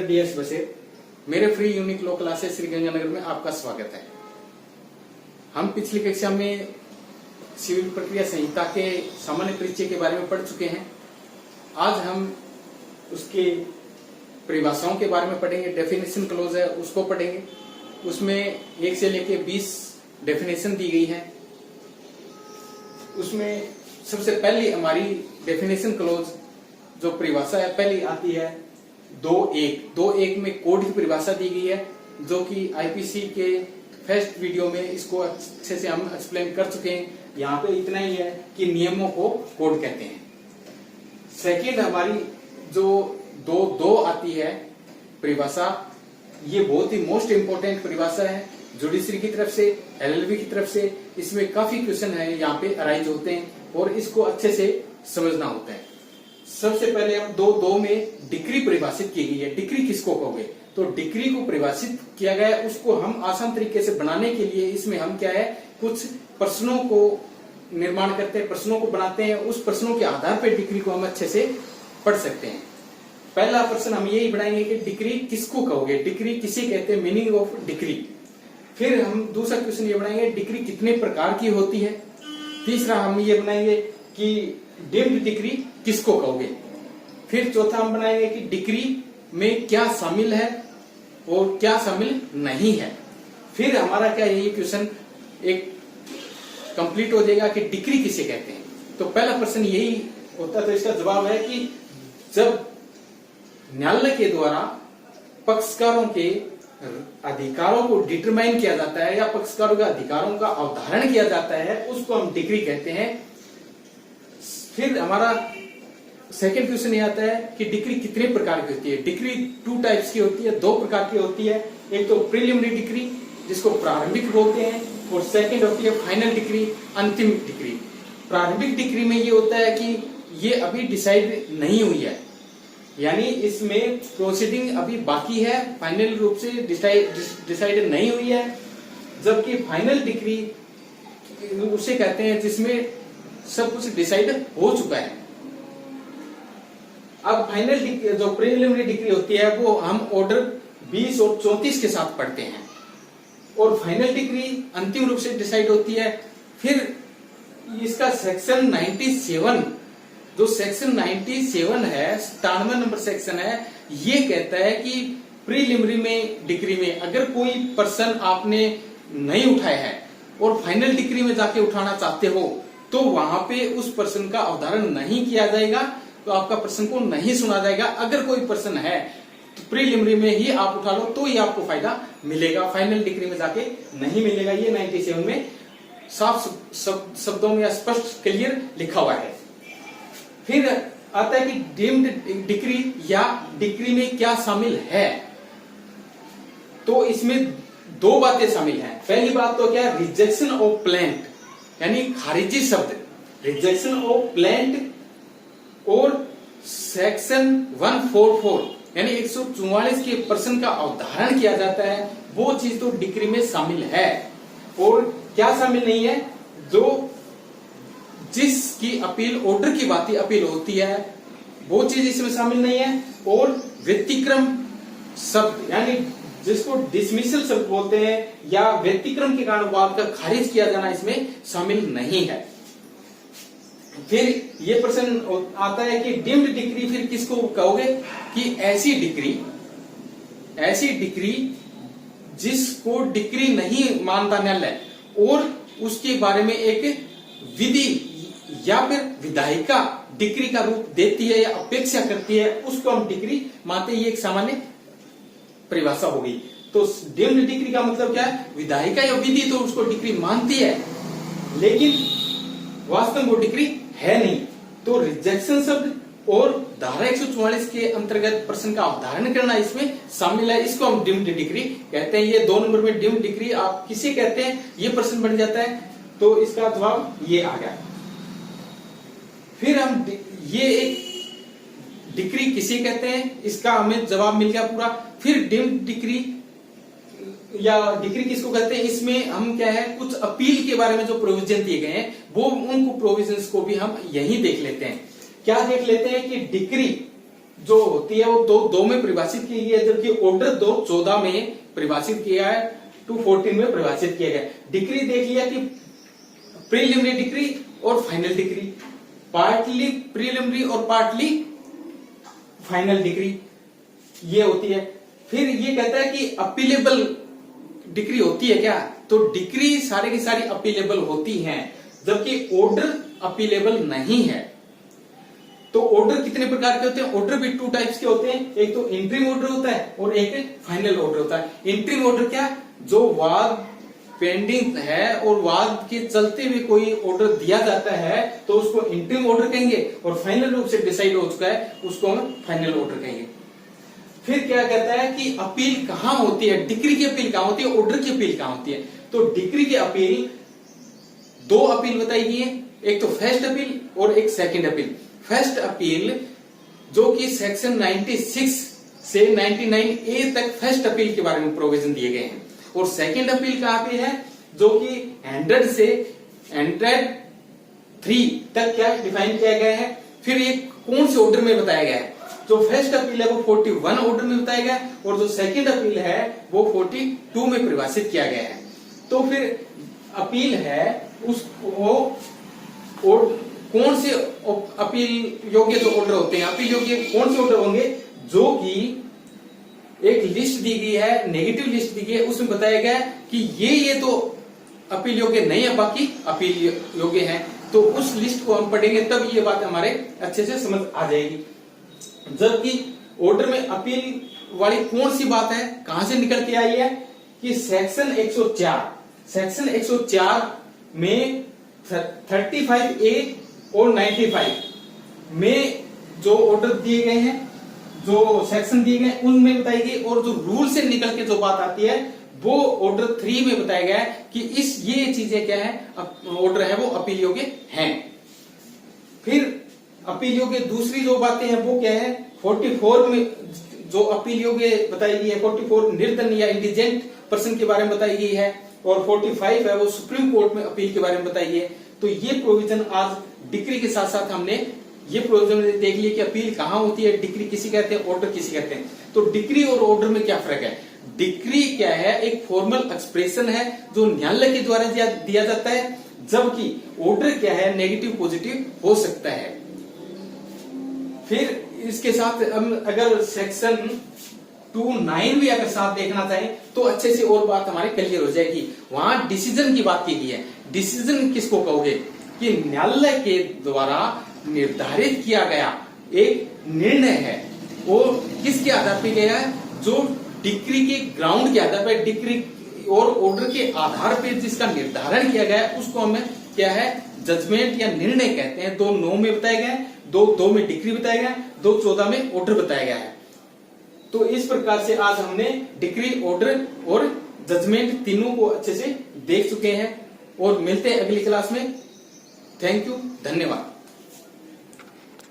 Dear DS बसेर, मेरे free unique law classes Sriganganagar में आपका स्वागत है। हम पिछली कक्षा में सिविल प्रक्रिया संहिता के सामान्य परिचय के बारे में पढ़ चुके हैं। आज हम उसके परिभाषाओं के बारे में पढ़ेंगे। डेफिनेशन क्लोज है उसको पढ़ेंगे। उसमें 1 से लेके 20 डेफिनेशन दी गई है। उसमें सबसे पहली हमारी डेफिनेशन क्लोज जो परिभाषा है पहली आती है 2.1 में कोड की परिभाषा दी गई है, जो कि आईपीसी के फर्स्ट वीडियो में इसको अच्छे से हम एक्सप्लेन कर चुके हैं। यहाँ पे इतना ही है कि नियमों को कोड कहते हैं। सेकंड हमारी जो 2.2 आती है परिभाषा, ये बहुत ही मोस्ट इंपोर्टेंट परिभाषा है जुडिशरी की तरफ से, एलएलबी की तरफ से। इसमें काफी क्वेश्चन है यहाँ पे अराइज होते हैं और इसको अच्छे से समझना होता है। सबसे पहले हम 2.2 में डिक्री परिभाषित की गई है। डिक्री किसको कहोगे? तो डिक्री को परिभाषित किया गया है, उसको हम आसान तरीके से बनाने के लिए इसमें हम क्या है, कुछ प्रश्नों को निर्माण करते हैं, प्रश्नों को बनाते हैं। उस प्रश्नों के आधार पर डिक्री को हम अच्छे से पढ़ सकते हैं। पहला प्रश्न हम यही बनाएंगे कि डिक्री किसको कहोगे, डिक्री किसे कहते हैं, मीनिंग ऑफ डिक्री। फिर हम दूसरा क्वेश्चन ये बनाएंगे डिक्री कितने प्रकार की होती है। तीसरा हम ये बनाएंगे कि डीम्ड डिक्री किसको कहोगे। फिर चौथा हम बनाएंगे कि डिक्री में क्या शामिल है और क्या शामिल नहीं है। फिर हमारा क्या ये क्वेश्चन एक कंप्लीट हो जाएगा कि डिक्री किसे कहते हैं। तो पहला प्रश्न यही होता, तो इसका जवाब है कि जब न्यायालय के द्वारा पक्षकारों के अधिकारों को डिटरमाइन किया जाता है या पक्षकारों के अधिकारों का अवधारण किया जाता है, उसको हम डिक्री कहते हैं। फिर हमारा सेकंड क्वेश्चन ये आता है कि डिक्री कितने प्रकार की होती है। डिक्री 2 टाइप्स की होती है, 2 प्रकार की होती है। एक तो प्रीलिमिनरी डिक्री जिसको प्रारंभिक बोलते हैं, और सेकंड होती है फाइनल डिक्री, अंतिम डिक्री। प्रारंभिक डिक्री में ये होता है कि ये अभी डिसाइड नहीं हुई है, यानी इसमें प्रोसीडिंग अभी बाकी है, फाइनल रूप से डिसाइड नहीं हुई है। जबकि फाइनल डिक्री उसे कहते हैं जिसमें सब कुछ डिसाइड हो चुका है। अब फाइनल डिक्री जो प्रीलिमिनरी डिक्री होती है वो हम ऑर्डर 20 और 34 के साथ पढ़ते हैं, और फाइनल डिक्री अंतिम रूप से डिसाइड होती है। फिर इसका सेक्शन 97, जो सेक्शन 97 है, 97 नंबर सेक्शन है, ये कहता है कि प्रीलिमिनरी में डिक्री में अगर कोई पर्सन आपने नहीं उठाया है और फाइनल डिक्री में जाके उठाना चाहते हो तो वहां पे उस पर्सन का अवधारण नहीं किया जाएगा, तो आपका पर्सन को नहीं सुना जाएगा। अगर कोई पर्सन है तो प्रीलिमिनरी में ही आप उठा लो तो ही आपको फायदा मिलेगा, फाइनल डिक्री में जाके नहीं मिलेगा। ये 97 में साफ शब्दों में स्पष्ट क्लियर लिखा हुआ है। फिर आता है कि डीम्ड डिक्री या डिक्री में क्या शामिल है। तो इसमें 2 बातें शामिल हैं। पहली बात तो क्या है, रिजेक्शन ऑफ प्लेंट, यानी खारिजी शब्द, रिजेक्शन ऑफ प्लेंट, और सेक्शन 144 यानी 144 के पर्सन का अवधारण किया जाता है, वो चीज तो डिक्री में शामिल है। और क्या शामिल नहीं है, जो जिसकी अपील ऑर्डर की बात अपील होती है वो चीज इसमें शामिल नहीं है। और व्यतिक्रम शब्द, यानी जिसको डिसमिसल शब्द बोलते हैं या व्यतिक्रम के कारण वाद का खारिज किया जाना, इसमें शामिल नहीं है। फिर ये प्रश्न आता है कि डीम्ड डिक्री फिर किसको कहोगे, कि ऐसी डिक्री जिसको डिक्री नहीं मानता न्यायालय और उसके बारे में एक विधि या फिर विधायिका डिक्री का रूप देती है या अपेक्षा करती है, उसको हम डिक्री मानते हैं। ये एक सामान्य परिभाषा होगी। तो डीम्ड डिक्री का मतलब क्या है, विधायिका या विधि तो उसको डिक्री मानती है लेकिन वास्तव में वो डिक्री है नहीं। तो रिजेक्शन शब्द और धारा 144 के अंतर्गत पर्सन का अवधारण करना इसमें शामिल है, इसको हम डीम्ड डिक्री कहते हैं। ये 2 नंबर में डीम्ड डिक्री आप किसे कहते हैं, ये प्रश्न बन जाता है, तो इसका जवाब ये आ गया। फिर हम ये एक डिक्री किसे कहते हैं, इसका हमें जवाब मिल गया पूरा। फिर डीम्ड डिक्री या डिक्री किसको कहते हैं, इसमें हम क्या है, कुछ अपील के बारे में जो प्रोविजन दिए गए हैं वो उनको प्रोविजंस को भी हम यहीं देख लेते हैं। क्या देख लेते हैं कि डिक्री जो होती है वो दो में परिभाषित की गई है, जबकि ऑर्डर 214 में परिभाषित किया है, 214 में परिभाषित किया गया। डिक्री देख लिया कि प्रीलिमिनरी डिक्री और फाइनल डिक्री, पार्टली प्रीलिमिनरी और पार्टली फाइनल डिक्री ये होती है। फिर ये कहता है कि अपीलेबल डिक्री होती है क्या, तो डिक्री सारी की सारी अपीलेबल होती हैं, जबकि ऑर्डर अपीलेबल नहीं है। तो ऑर्डर कितने प्रकार के होते हैं, ऑर्डर भी 2 टाइप्स के होते हैं, एक तो इंटरिम ऑर्डर होता है और एक फाइनल ऑर्डर होता है। इंटरिम ऑर्डर क्या, जो वाद पेंडिंग है और वाद के चलते हुए कोई ऑर्डर दिया जाता है तो उसको इंटरिम ऑर्डर कहेंगे, और फाइनल रूप से डिसाइड हो चुका है उसको हम फाइनल ऑर्डर कहेंगे। फिर क्या कहता है कि अपील कहां होती है, डिक्री की अपील कहां होती है, ऑर्डर की अपील कहां होती है। तो डिक्री की अपील 2 अपील बताई गई है, एक तो फर्स्ट अपील और एक सेकंड अपील। फर्स्ट अपील जो कि सेक्शन 96 से 99A तक फर्स्ट अपील के बारे में प्रोविजन दिए गए हैं, और सेकंड अपील कहां पे है, जो कि 100 से 103 तक क्या डिफाइन किया गया है। फिर ये कौन से ऑर्डर में बताया गया है, जो फर्स्ट अपील है वो 41 ऑर्डर में बताया गया है, और जो सेकंड अपील है वो 42 में परिभाषित किया गया है। तो फिर अपील है उसको और कौन से अपील योग्य जो ऑर्डर होते हैं, अपील योग्य कौन से ऑर्डर होंगे, जो कि एक लिस्ट दी गई है, नेगेटिव लिस्ट दी गई है, उसमें बताया गया है कि ये तो अपील योग्य नहीं है, बाकी अपील योग्य है। तो उस लिस्ट को हम पढ़ेंगे तब ये बात हमारे अच्छे से समझ आ जाएगी। जबकि ऑर्डर में अपील वाली कौन सी बात है, कहां से निकल के आई है, कि सेक्शन 104 में 35A और 95 में जो ऑर्डर दिए गए हैं, जो सेक्शन दिए गए उनमें बताई गई, और जो रूल से निकल के जो बात आती है वो ऑर्डर 3 में बताया गया है कि ये चीजें क्या है, ऑर्डर है वो अपील योग्य हैं। फिर अपील योग्य दूसरी जो बातें हैं वो क्या है, 44 में जो अपील योग्य बताई गई है, 44 निर्धन या इंडिजेंट पर्सन के बारे में बताई गई है, और 45 है वो सुप्रीम कोर्ट में अपील के बारे में बताई है। तो ये प्रोविजन आज डिक्री के साथ साथ हमने ये प्रोविजन देख लिया कि अपील कहां होती है, डिक्री किसी कहते हैं, ऑर्डर किसी कहते हैं। तो डिक्री और ऑर्डर में क्या फर्क है, डिक्री क्या है, एक फॉर्मल एक्सप्रेशन है जो न्यायालय के द्वारा दिया जाता है, जबकि ऑर्डर क्या है, नेगेटिव पॉजिटिव हो सकता है। फिर इसके साथ हम अगर सेक्शन 29 भी अगर साथ देखना चाहें तो अच्छे से और बात हमारी क्लियर हो जाएगी। वहां डिसीजन की बात की गई है। डिसीजन किसको कहोगे, कि न्यायालय के द्वारा निर्धारित किया गया एक निर्णय है, वो किसके आधार पर गया है, जो डिक्री के ग्राउंड के आधार पर, डिक्री और ऑर्डर के आधार पर जिसका निर्धारण किया गया है उसको हमें क्या है, जजमेंट या निर्णय कहते हैं। 2:9 में बताया गया है, 2:2 में डिक्री बताया गया है, 2:14 में ऑर्डर बताया गया है। तो इस प्रकार से आज हमने डिक्री, ऑर्डर और जजमेंट तीनों को अच्छे से देख चुके हैं, और मिलते हैं अगली क्लास में। थैंक यू, धन्यवाद।